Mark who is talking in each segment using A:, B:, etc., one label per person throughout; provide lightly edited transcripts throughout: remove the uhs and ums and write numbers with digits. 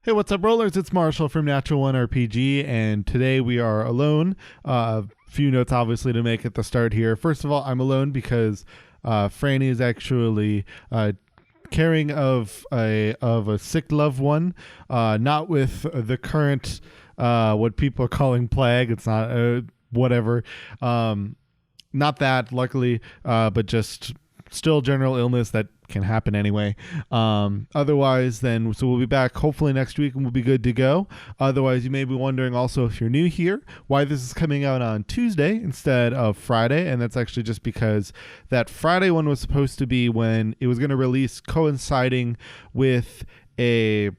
A: Hey, what's up, rollers? It's Marshall from Natural One RPG, and today we are alone. A few notes, obviously, to make at the start here. First of all, I'm alone because Franny is actually caring of a sick loved one, not with the current what people are calling plague. It's not whatever, not that, luckily, but just still general illness that can happen anyway. Otherwise, then, so we'll be back hopefully next week and we'll be good to go. Otherwise, you may be wondering also, if you're new here, why this is coming out on Tuesday instead of Friday. And that's actually just because that Friday one was supposed to be when it was going to release, coinciding with a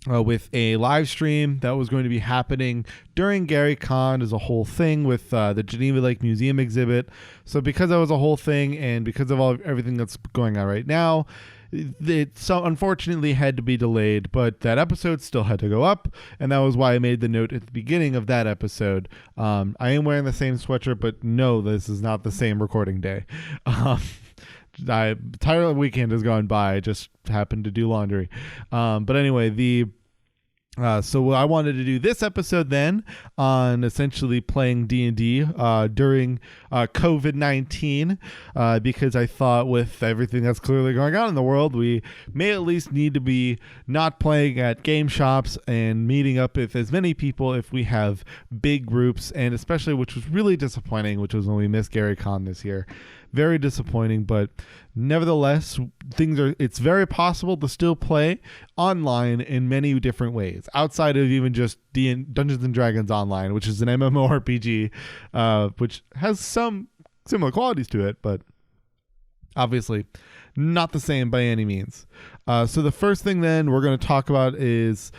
A: live stream that was going to be happening during Gary Con as a whole thing with the Geneva Lake Museum exhibit. So because that was a whole thing, and because of everything that's going on right now, it so unfortunately had to be delayed, but that episode still had to go up, and that was why I made the note at the beginning of that episode. I am wearing the same sweatshirt, but no, this is not the same recording day. Entire weekend has gone by. I just happened to do laundry. But anyway, so I wanted to do this episode then on essentially playing D&D during COVID-19 because I thought with everything that's clearly going on in the world, we may at least need to be not playing at game shops and meeting up with as many people if we have big groups, and especially, which was really disappointing, which was when we missed Gary Con this year. Very disappointing, but nevertheless, it's very possible to still play online in many different ways, outside of even just Dungeons and Dragons Online, which is an MMORPG, which has some similar qualities to it, but obviously not the same by any means. So the first thing then we're going to talk about is,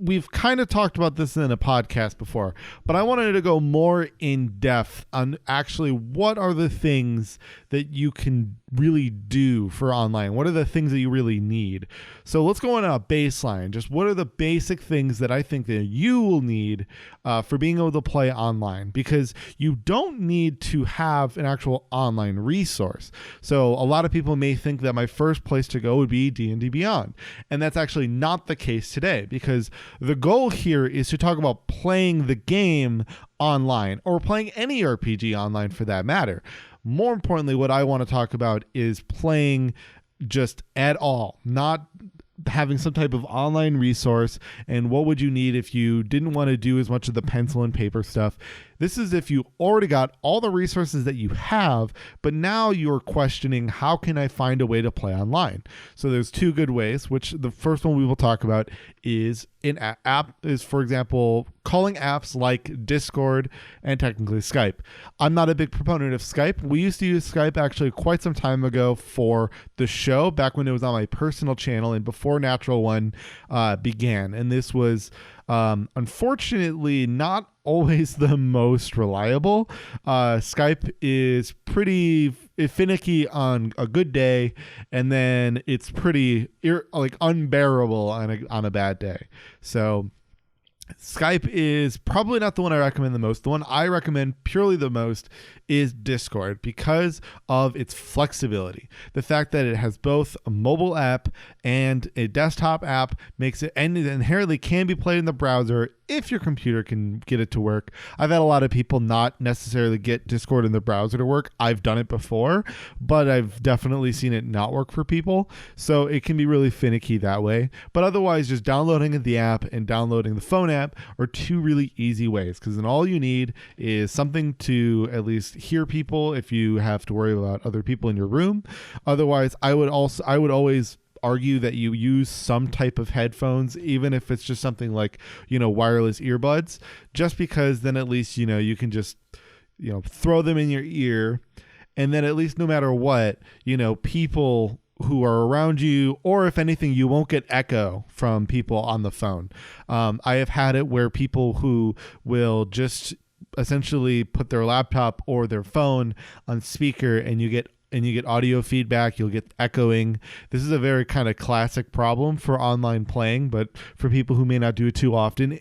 A: we've kind of talked about this in a podcast before, but I wanted to go more in depth on actually what are the things that you can really do for online. What are the things that you really need? So let's go on a baseline. Just what are the basic things that I think that you will need for being able to play online? Because you don't need to have an actual online resource. So a lot of people may think that my first place to go would be D&D Beyond. And that's actually not the case today, because the goal here is to talk about playing the game online, or playing any RPG online for that matter. More importantly, what I want to talk about is playing just at all, not having some type of online resource. And what would you need if you didn't want to do as much of the pencil and paper stuff? This is if you already got all the resources that you have, but now you're questioning, how can I find a way to play online? So there's two good ways, which the first one we will talk about is for example, calling apps like Discord and technically Skype. I'm not a big proponent of Skype. We used to use Skype actually quite some time ago for the show, back when it was on my personal channel and before Natural One began. And this was unfortunately not always the most reliable. Skype is pretty finicky on a good day, and then it's pretty unbearable on a bad day. So Skype is probably not the one I recommend the most. The one I recommend purely the most is Discord, because of its flexibility. The fact that it has both a mobile app and a desktop app makes it, and it inherently can be played in the browser if your computer can get it to work. I've had a lot of people not necessarily get Discord in the browser to work. I've done it before, but I've definitely seen it not work for people. So it can be really finicky that way. But otherwise, just downloading the app and downloading the phone app are two really easy ways, because then all you need is something to at least hear people if you have to worry about other people in your room. Otherwise, I would always argue that you use some type of headphones, even if it's just something like, wireless earbuds, just because then at least, you can just, throw them in your ear, and then at least no matter what, people who are around you, or if anything, you won't get echo from people on the phone. I have had it where people who will just essentially put their laptop or their phone on speaker, and you get audio feedback, you'll get echoing. This is a very kind of classic problem for online playing, but for people who may not do it too often,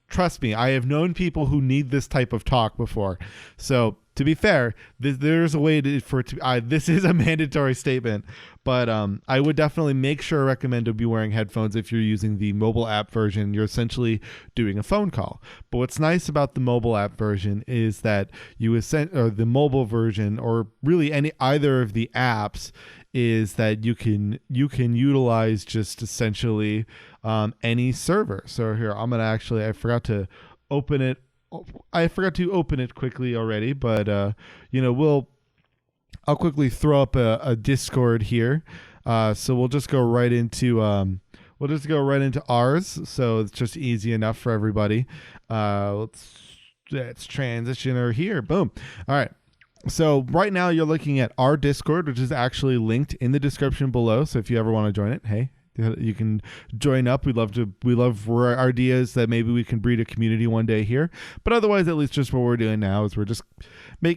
A: trust me, I have known people who need this type of talk before. So to be fair, there's a way for it to. This is a mandatory statement, but I would definitely make sure recommend to be wearing headphones if you're using the mobile app version. You're essentially doing a phone call. But what's nice about the mobile app version is that or the mobile version, or really either of the apps, is that you can utilize just essentially any server. So here, I forgot to open it. I forgot to open it quickly already, but I'll quickly throw up a Discord here. So we'll just go right into ours. So it's just easy enough for everybody. Let's transition her here. Boom. All right. So right now you're looking at our Discord, which is actually linked in the description below. So if you ever want to join it, hey, you can join up. We love our ideas that maybe we can breed a community one day here. But otherwise, at least just what we're doing now is we're just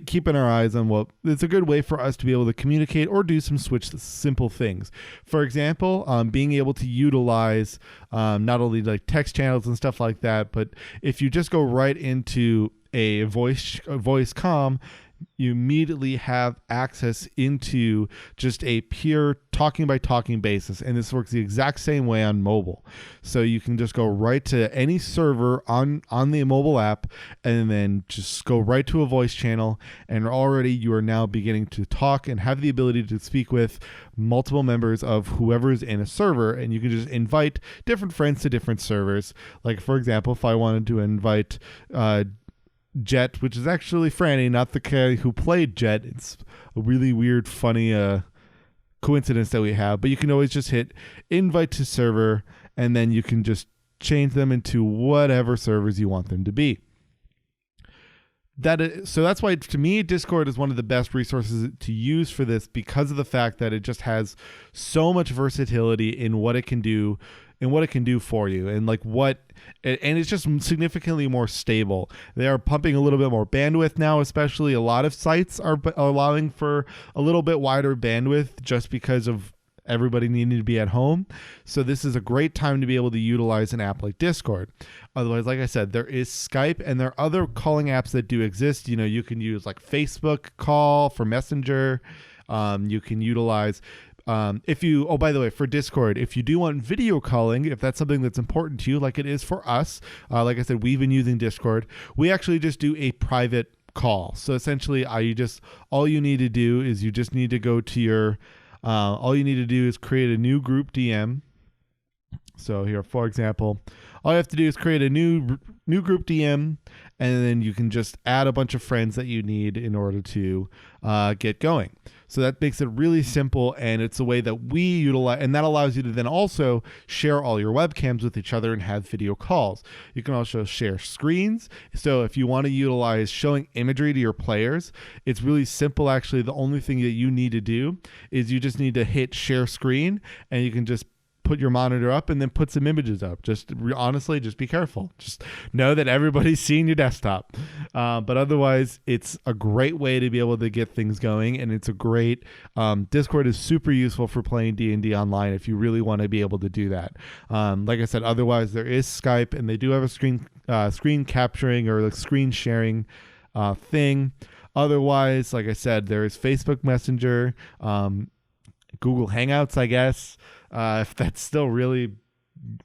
A: keeping our eyes on it's a good way for us to be able to communicate or do some simple things. For example, being able to utilize not only like text channels and stuff like that, but if you just go right into a voice comm, you immediately have access into just a pure talking by talking basis. And this works the exact same way on mobile. So you can just go right to any server on the mobile app and then just go right to a voice channel. And already you are now beginning to talk and have the ability to speak with multiple members of whoever's in a server. And you can just invite different friends to different servers. Like, for example, if I wanted to invite Jet, which is actually Franny, not the guy who played Jet. It's a really weird, funny coincidence that we have. But you can always just hit invite to server, and then you can just change them into whatever servers you want them to be. So that's why, to me, Discord is one of the best resources to use for this, because of the fact that it just has so much versatility in what it can do for you, and it's just significantly more stable. They are pumping a little bit more bandwidth now, especially a lot of sites are allowing for a little bit wider bandwidth just because of everybody needing to be at home. So this is a great time to be able to utilize an app like Discord. Otherwise, like I said, there is Skype, and there are other calling apps that do exist. You can use like Facebook call for Messenger. You can utilize by the way, for Discord, if you do want video calling, if that's something that's important to you, like it is for us, like I said, we've been using Discord. We actually just do a private call. So essentially, all you need to do is you just need to go to your, all you need to do is create a new group DM. So here, for example, all you have to do is create a new group DM, and then you can just add a bunch of friends that you need in order to get going. So that makes it really simple, and it's a way that we utilize, and that allows you to then also share all your webcams with each other and have video calls. You can also share screens. So if you want to utilize showing imagery to your players, it's really simple. Actually, the only thing that you need to do is you just need to hit share screen, and you can just put your monitor up and then put some images up. Honestly, just be careful. Just know that everybody's seeing your desktop. But otherwise, it's a great way to be able to get things going, and it's a great Discord is super useful for playing D&D online if you really want to be able to do that. Like I said, otherwise there is Skype, and they do have a screen capturing or like screen sharing thing. Otherwise, like I said, there is Facebook Messenger, Google Hangouts, I guess, if that's still really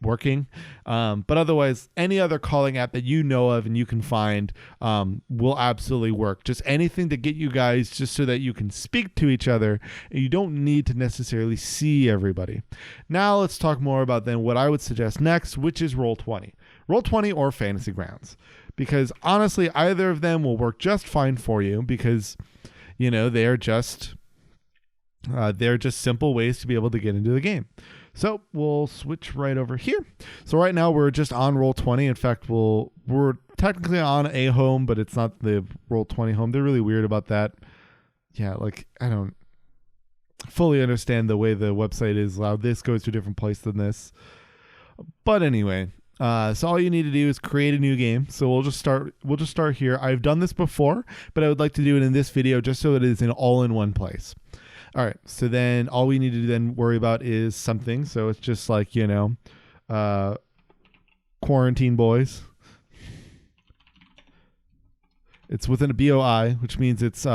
A: working. But otherwise, any other calling app that you know of and you can find will absolutely work. Just anything to get you guys just so that you can speak to each other and you don't need to necessarily see everybody. Now let's talk more about then what I would suggest next, which is Roll20. Roll20 or Fantasy Grounds. Because honestly, either of them will work just fine for you, because they're just simple ways to be able to get into the game. So we'll switch right over here. So right now we're just on Roll20. In fact, we're technically on a home, but it's not the Roll20 home. They're really weird about that. Yeah, I don't fully understand the way the website is. This goes to a different place than this. But anyway, so all you need to do is create a new game. So we'll just start here. I've done this before, but I would like to do it in this video just so it is all in one place. All right, so then all we need to then worry about is something. So it's just like, Quarantine Boys. It's within a BOI, which means it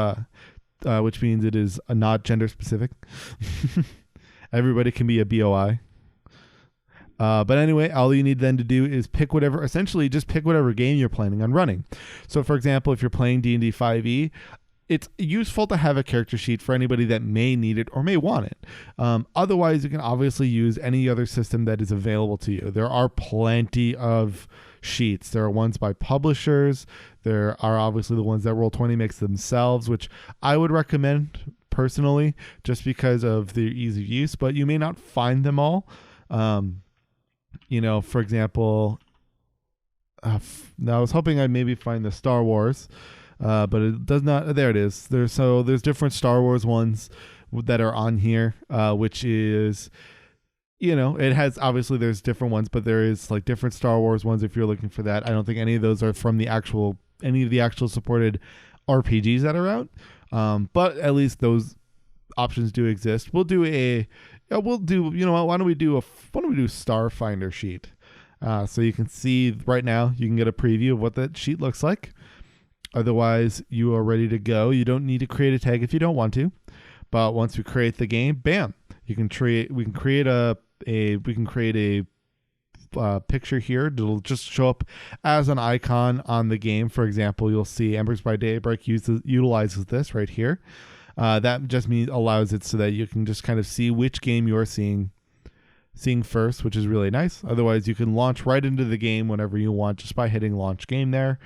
A: is not gender specific. Everybody can be a BOI. But anyway, all you need then to do is pick whatever game you're planning on running. So for example, if you're playing D&D 5e, it's useful to have a character sheet for anybody that may need it or may want it. Otherwise, you can obviously use any other system that is available to you. There are plenty of sheets. There are ones by publishers. There are obviously the ones that Roll20 makes themselves, which I would recommend personally just because of their ease of use, but you may not find them all. For example, now I was hoping I'd maybe find the Star Wars, but it does not. There it is. There's different Star Wars ones that are on here, which is, it has, obviously there's different ones, but there is like different Star Wars ones if you're looking for that. I don't think any of those are from any of the actual supported RPGs that are out. But at least those options do exist. Why don't we do a Starfinder sheet? So you can see right now, you can get a preview of what that sheet looks like. Otherwise, you are ready to go. You don't need to create a tag if you don't want to. But once we create the game, bam, we can create a picture here. It'll just show up as an icon on the game. For example, you'll see Embers by Daybreak utilizes this right here. That just allows it so that you can just kind of see which game you're seeing first, which is really nice. Otherwise, you can launch right into the game whenever you want just by hitting launch game there.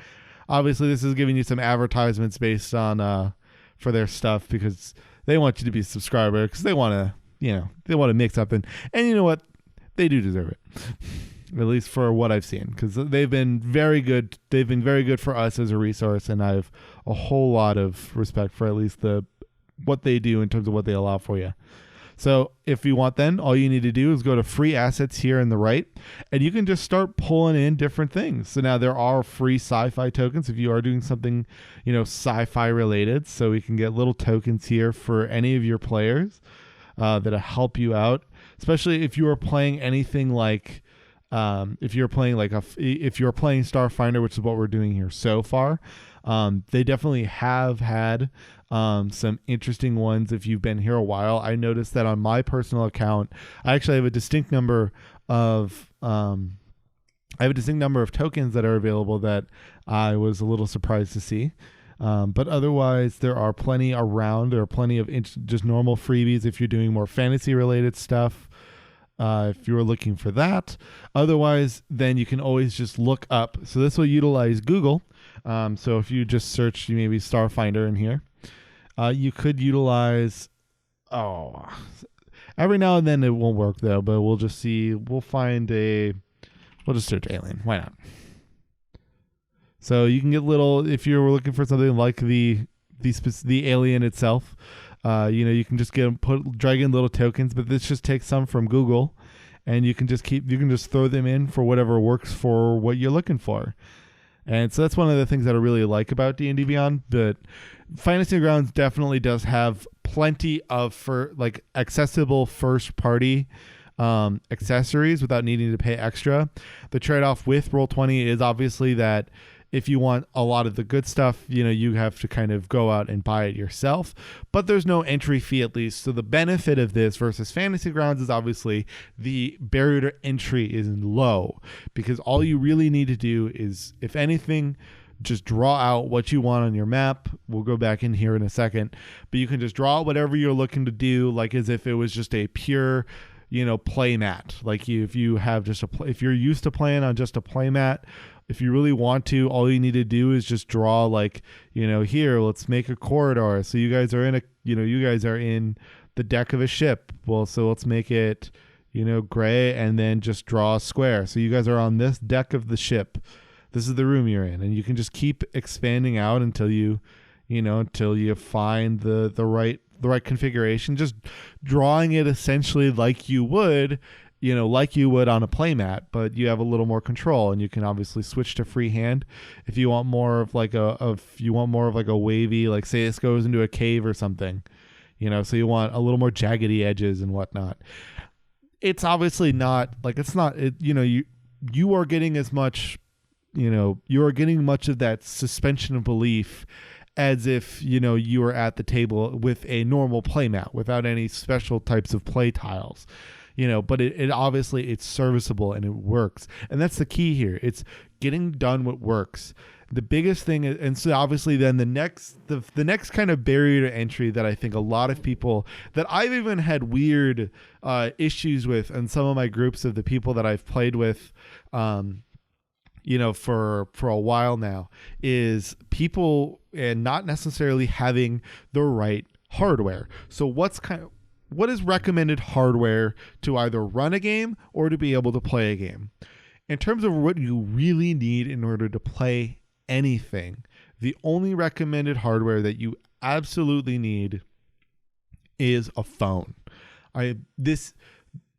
A: Obviously, this is giving you some advertisements based on for their stuff because they want you to be a subscriber because they want to mix up and you know what, they do deserve it. At least for what I've seen, because they've been very good. They've been very good for us as a resource, and I have a whole lot of respect for at least what they do in terms of what they allow for you. So if you want, then all you need to do is go to free assets here on the right, and you can just start pulling in different things. So now there are free sci-fi tokens if you are doing something, sci-fi related. So we can get little tokens here for any of your players that'll help you out, especially if you are playing anything like. If you're playing Starfinder, which is what we're doing here so far, they definitely have had some interesting ones. If you've been here a while, I noticed that on my personal account, I actually have a distinct number of tokens that are available that I was a little surprised to see. But otherwise, there are plenty around. There are plenty of just normal freebies if you're doing more fantasy related stuff. If you were looking for that. Otherwise, then you can always just look up. So this will utilize Google. So if you just search maybe Starfinder in here, you could utilize, every now and then it won't work though, but we'll just we'll just search alien. Why not? So you can get if you were looking for something like the alien itself, you can just drag in little tokens, but this just takes some from Google, and you can just throw them in for whatever works for what you're looking for. And so that's one of the things that I really like about D&D Beyond. But Fantasy Grounds definitely does have plenty of accessible first party accessories without needing to pay extra. The trade-off with Roll20 is obviously that if you want a lot of the good stuff, you have to kind of go out and buy it yourself, but there's no entry fee at least. So the benefit of this versus Fantasy Grounds is obviously the barrier to entry is low, because all you really need to do is, if anything, just draw out what you want on your map. We'll go back in here in a second, but you can just draw whatever you're looking to do, like as if it was just a pure play mat. Like if you're used to playing on just a play mat, if you really want to, all you need to do is just draw here, let's make a corridor. So you guys are in the deck of a ship. Well, so let's make it, gray, and then just draw a square. So you guys are on this deck of the ship. This is the room you're in, and you can just keep expanding out until you find the right configuration, just drawing it essentially like you would on a playmat, but you have a little more control, and you can obviously switch to freehand if you want more of a wavy, like say this goes into a cave or something, so you want a little more jaggedy edges and whatnot. It's obviously not you are getting as much you are getting much of that suspension of belief as if, you are at the table with a normal playmat without any special types of play tiles. But it obviously it's serviceable and it works. And that's the key here. It's getting done what works. The biggest thing is, and so obviously then the next kind of barrier to entry that I think a lot of people that I've even had weird issues with in some of my groups of the people that I've played with, for a while now, is people and not necessarily having the right hardware. So what is recommended hardware to either run a game or to be able to play a game? In terms of what you really need in order to play anything, the only recommended hardware that you absolutely need is a phone. This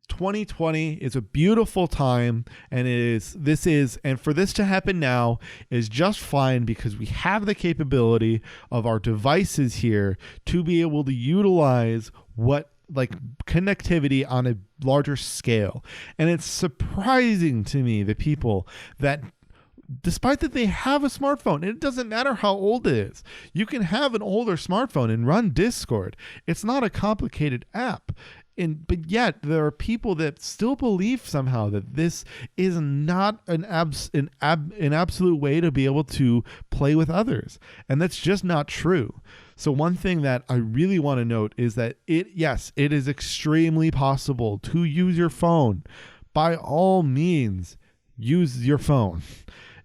A: 2020 is a beautiful time, and and for this to happen now is just fine because we have the capability of our devices here to be able to utilize connectivity on a larger scale. And it's surprising to me the people that, despite that they have a smartphone, it doesn't matter how old it is. You can have an older smartphone and run Discord. It's not a complicated app. But yet there are people that still believe somehow that this is not an absolute way to be able to play with others. And that's just not true. So one thing that I really want to note is that it is extremely possible to use your phone. By all means, use your phone.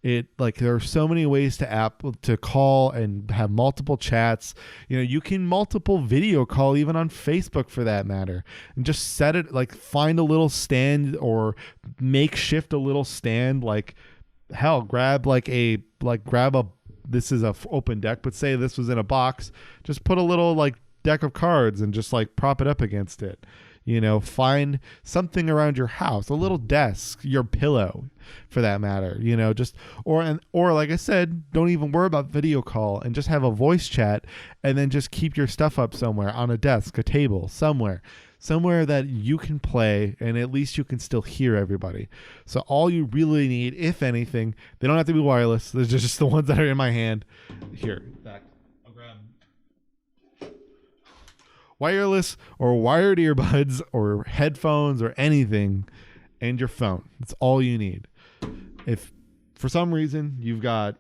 A: There are so many ways to call and have multiple chats. You can multiple video call even on Facebook for that matter, and just set it, find a little stand or makeshift a little stand, grab this is a open deck, but say this was in a box, just put a little deck of cards and just prop it up against it. Find something around your house, a little desk, your pillow for that matter, or like I said, don't even worry about video call and just have a voice chat, and then just keep your stuff up somewhere on a desk, a table, somewhere that you can play, and at least you can still hear everybody. So all you really need, if anything, they don't have to be wireless. They're just the ones that are in my hand. Here, back. I'll grab wireless or wired earbuds or headphones or anything, and your phone. That's all you need. If for some reason you've got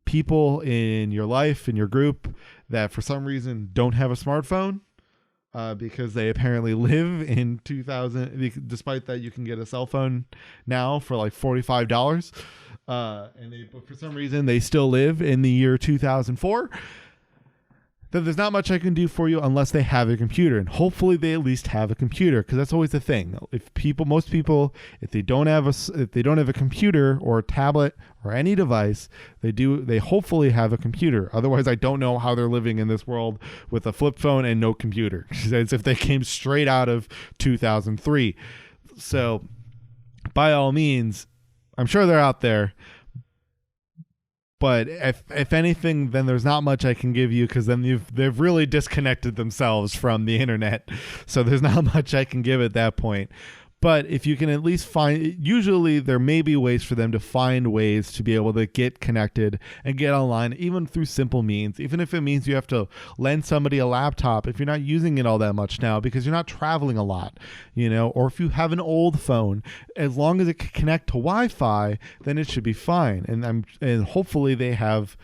A: people in your life, in your group, that for some reason don't have a smartphone, because they apparently live in 2000, despite that you can get a cell phone now for $45, but for some reason they still live in the year 2004, then there's not much I can do for you unless they have a computer, and hopefully they at least have a computer, because that's always the thing. If they don't have a computer or a tablet or any device, they hopefully have a computer. Otherwise, I don't know how they're living in this world with a flip phone and no computer, as if they came straight out of 2003. So, by all means, I'm sure they're out there. But if anything, then there's not much I can give you, because then they've really disconnected themselves from the internet. So there's not much I can give at that point. But if you can at least usually there may be ways for them to find ways to be able to get connected and get online, even through simple means, even if it means you have to lend somebody a laptop if you're not using it all that much now because you're not traveling a lot, or if you have an old phone, as long as it can connect to Wi-Fi, then it should be fine. And hopefully they have,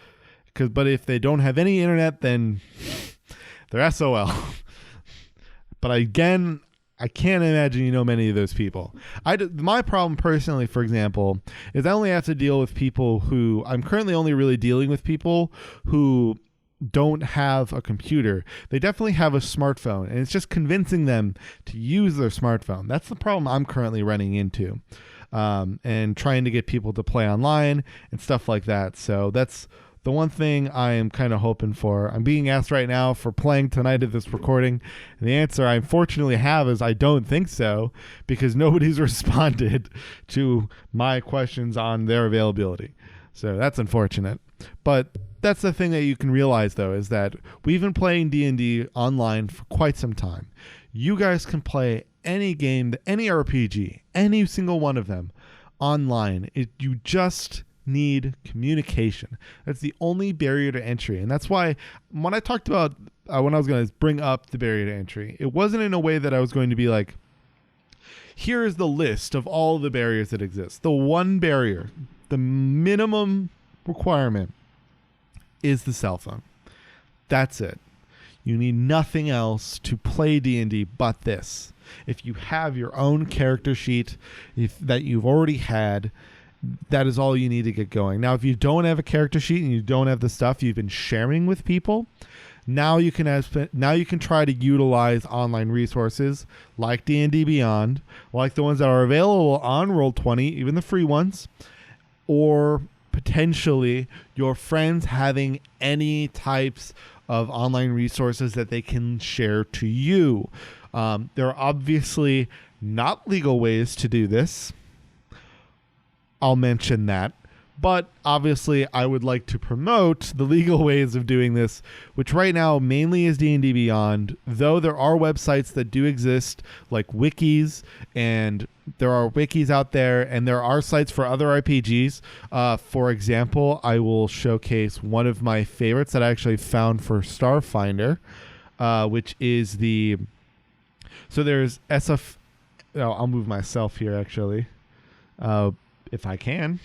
A: but if they don't have any internet, then they're SOL. But again, I can't imagine many of those people. My problem personally, for example, is I only have to deal with people who, I'm currently only really dealing with people who don't have a computer. They definitely have a smartphone, and it's just convincing them to use their smartphone. That's the problem I'm currently running into, and trying to get people to play online and stuff like that. So that's the one thing I am kind of hoping for. I'm being asked right now for playing tonight at this recording, and the answer I unfortunately have is I don't think so, because nobody's responded to my questions on their availability. So that's unfortunate. But that's the thing that you can realize, though, is that we've been playing D&D online for quite some time. You guys can play any game, any RPG, any single one of them online. You just need communication. That's the only barrier to entry. And that's why when I talked about when I was going to bring up the barrier to entry, it wasn't in a way that I was going to be like, here is the list of all the barriers that exist. The one barrier, the minimum requirement, is the cell phone. That's it. You need nothing else to play D&D but this. If you have your own character sheet that you've already had, that is all you need to get going. Now, if you don't have a character sheet and you don't have the stuff you've been sharing with people, now you can try to utilize online resources like D&D Beyond, like the ones that are available on Roll20, even the free ones, or potentially your friends having any types of online resources that they can share to you. There are obviously not legal ways to do this. I'll mention that. But obviously, I would like to promote the legal ways of doing this, which right now mainly is D&D Beyond, though there are websites that do exist, like wikis, and there are wikis out there, and there are sites for other RPGs. For example, I will showcase one of my favorites that I actually found for Starfinder, which is the... So there's SF... Oh, I'll move myself here, actually, if I can.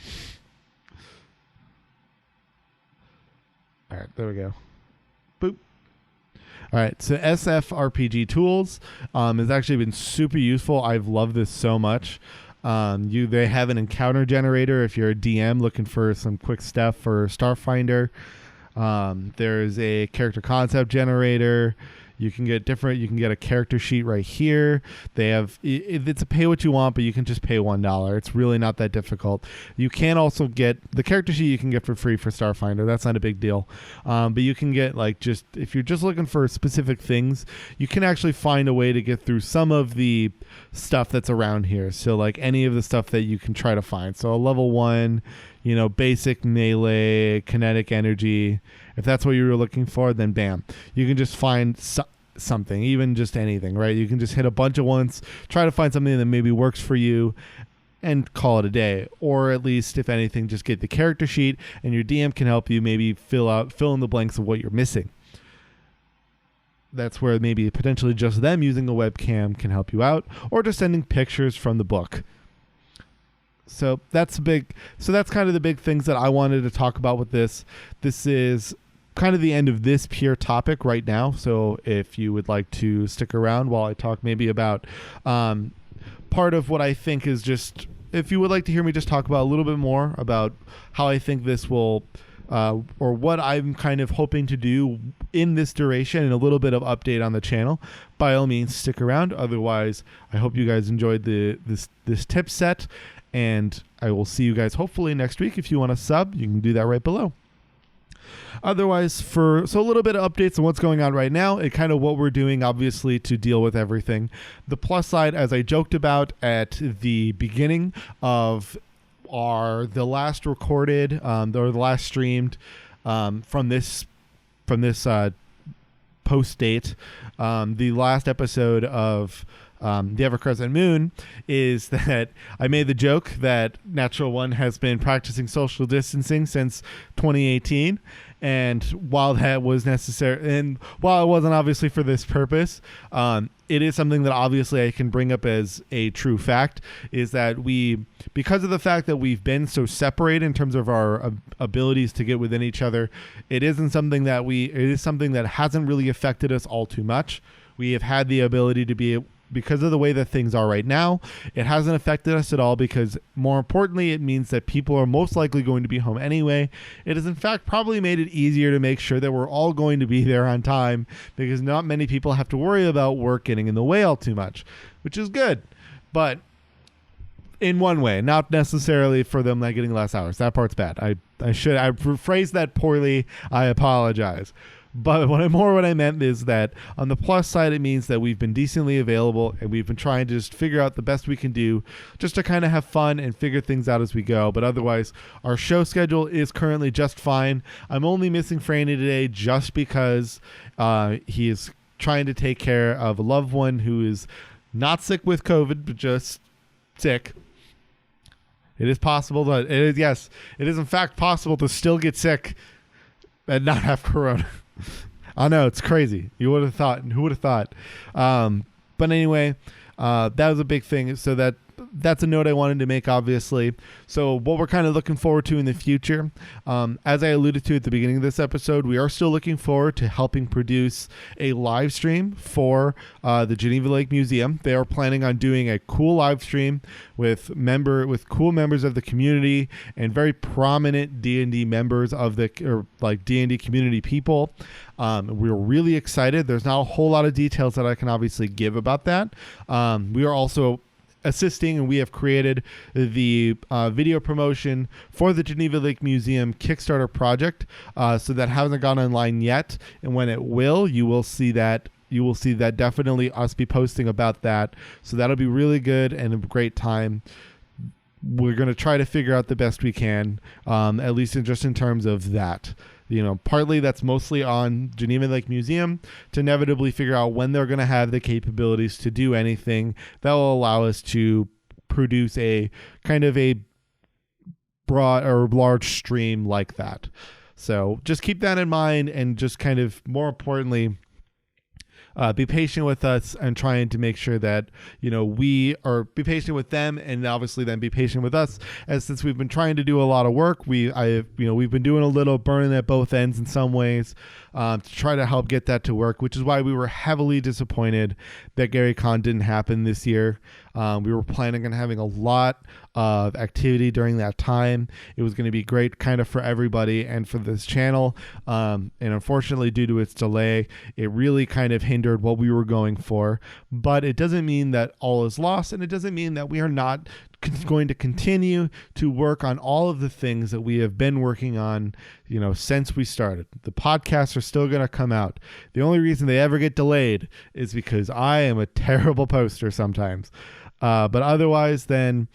A: All right, there we go. Boop. All right, so SFRPG Tools has actually been super useful. I've loved this so much. They have an encounter generator if you're a DM looking for some quick stuff for Starfinder. There's a character concept generator. You can get a character sheet right here. They have, it's a pay what you want, but you can just pay $1. It's really not that difficult. You can also get the character sheet you can get for free for Starfinder. That's not a big deal. But you can get if you're just looking for specific things, you can actually find a way to get through some of the stuff that's around here. So like any of the stuff that you can try to find. So a level 1, basic melee, kinetic energy. If that's what you were looking for, then bam, you can just find something, even just anything, right? You can just hit a bunch at once, try to find something that maybe works for you, and call it a day. Or at least, if anything, just get the character sheet, and your DM can help you maybe fill in the blanks of what you're missing. That's where maybe potentially just them using a webcam can help you out, or just sending pictures from the book. So that's kind of the big things that I wanted to talk about with this. This is kind of the end of this pure topic right now. So if you would like to stick around while I talk maybe about part of what I think is just, if you would like to hear me just talk about a little bit more about how I think this will, or what I'm kind of hoping to do in this duration, and a little bit of update on the channel, by all means stick around. Otherwise, I hope you guys enjoyed this tip set. And I will see you guys hopefully next week. If you want to sub, you can do that right below. Otherwise, so a little bit of updates on what's going on right now and kind of what we're doing, obviously, to deal with everything. The plus side, as I joked about at the beginning of the last recorded, or the last streamed from this post date, the last episode of the Ever-Crescent Moon, is that I made the joke that Natural One has been practicing social distancing since 2018, and while that was necessary, and while it wasn't obviously for this purpose, it is something that obviously I can bring up as a true fact, is that because of the fact that we've been so separated in terms of our abilities to get within each other, it is something that hasn't really affected us all too much. We have had the ability to because of the way that things are right now, it hasn't affected us at all, because more importantly, it means that people are most likely going to be home anyway. It has in fact probably made it easier to make sure that we're all going to be there on time, because not many people have to worry about work getting in the way all too much, which is good. But in one way, not necessarily for them not getting less hours. That part's bad. I phrased that poorly. I apologize. But what I meant is that on the plus side, it means that we've been decently available, and we've been trying to just figure out the best we can do just to kind of have fun and figure things out as we go. But otherwise, our show schedule is currently just fine. I'm only missing Franny today just because he is trying to take care of a loved one who is not sick with COVID, but just sick. It is possible that it is. Yes, it is in fact possible to still get sick and not have corona. I know, it's crazy. You would have thought. Who would have thought? But anyway, that was a big thing. So that's a note I wanted to make, obviously. So what we're kind of looking forward to in the future, as I alluded to at the beginning of this episode, we are still looking forward to helping produce a live stream for the Geneva Lake Museum. They are planning on doing a cool live stream with cool members of the community and very prominent D&D members of D&D community people. We're really excited. There's not a whole lot of details that I can obviously give about that. We are also assisting, and we have created the video promotion for the Geneva Lake Museum Kickstarter project. So that hasn't gone online yet, and when it will, you will see that definitely us be posting about that. So that'll be really good and a great time. We're going to try to figure out the best we can, at least in terms of that. Partly that's mostly on Geneva Lake Museum to inevitably figure out when they're going to have the capabilities to do anything that will allow us to produce a kind of a broad or large stream like that. So just keep that in mind, and just kind of more importantly, be patient with us and trying to make sure that, we are be patient with them, and obviously then be patient with us, as since we've been trying to do a lot of work, we've been doing a little burning at both ends in some ways, to try to help get that to work, which is why we were heavily disappointed that GaryCon didn't happen this year. We were planning on having a lot of activity during that time. It was going to be great kind of for everybody and for this channel. And unfortunately, due to its delay, it really kind of hindered what we were going for. But it doesn't mean that all is lost, and it doesn't mean that we are not going to continue to work on all of the things that we have been working on, since we started. The podcasts are still going to come out. The only reason they ever get delayed is because I am a terrible poster sometimes. But otherwise, then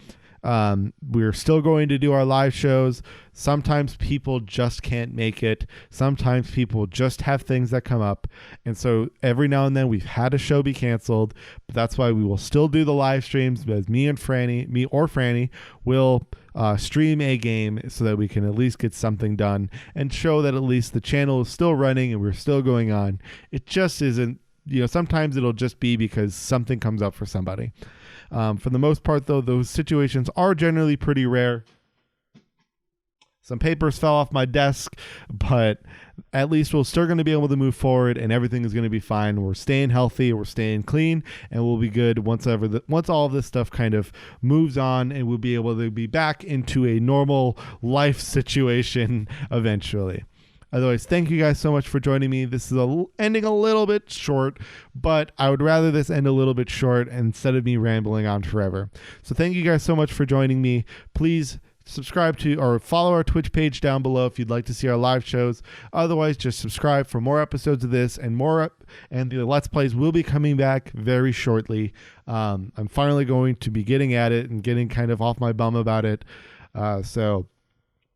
A: we're still going to do our live shows. Sometimes people just can't make it. Sometimes people just have things that come up. And so every now and then we've had a show be canceled, but that's why we will still do the live streams, because me or Franny will stream a game so that we can at least get something done and show that at least the channel is still running and we're still going on. It just isn't, sometimes it'll just be because something comes up for somebody. For the most part, though, those situations are generally pretty rare. Some papers fell off my desk, but at least we're still going to be able to move forward, and everything is going to be fine. We're staying healthy, we're staying clean, and we'll be good once all of this stuff kind of moves on, and we'll be able to be back into a normal life situation eventually. Otherwise, thank you guys so much for joining me. This is ending a little bit short, but I would rather this end a little bit short instead of me rambling on forever. So thank you guys so much for joining me. Please subscribe to or follow our Twitch page down below if you'd like to see our live shows. Otherwise, just subscribe for more episodes of this and more. And the Let's Plays will be coming back very shortly. I'm finally going to be getting at it and getting kind of off my bum about it. So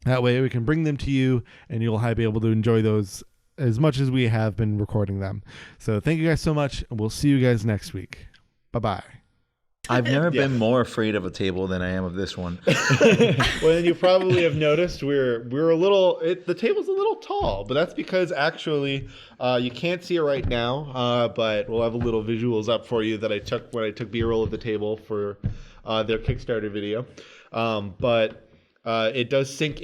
A: that way we can bring them to you, and you'll be able to enjoy those as much as we have been recording them. So thank you guys so much, and we'll see you guys next week. Bye-bye.
B: I've never been more afraid of a table than I am of this one.
A: Well, then you probably have noticed we're a little. The table's a little tall, but that's because actually you can't see it right now. But we'll have a little visuals up for you that I took when I took B-roll of the table for their Kickstarter video. But it does sink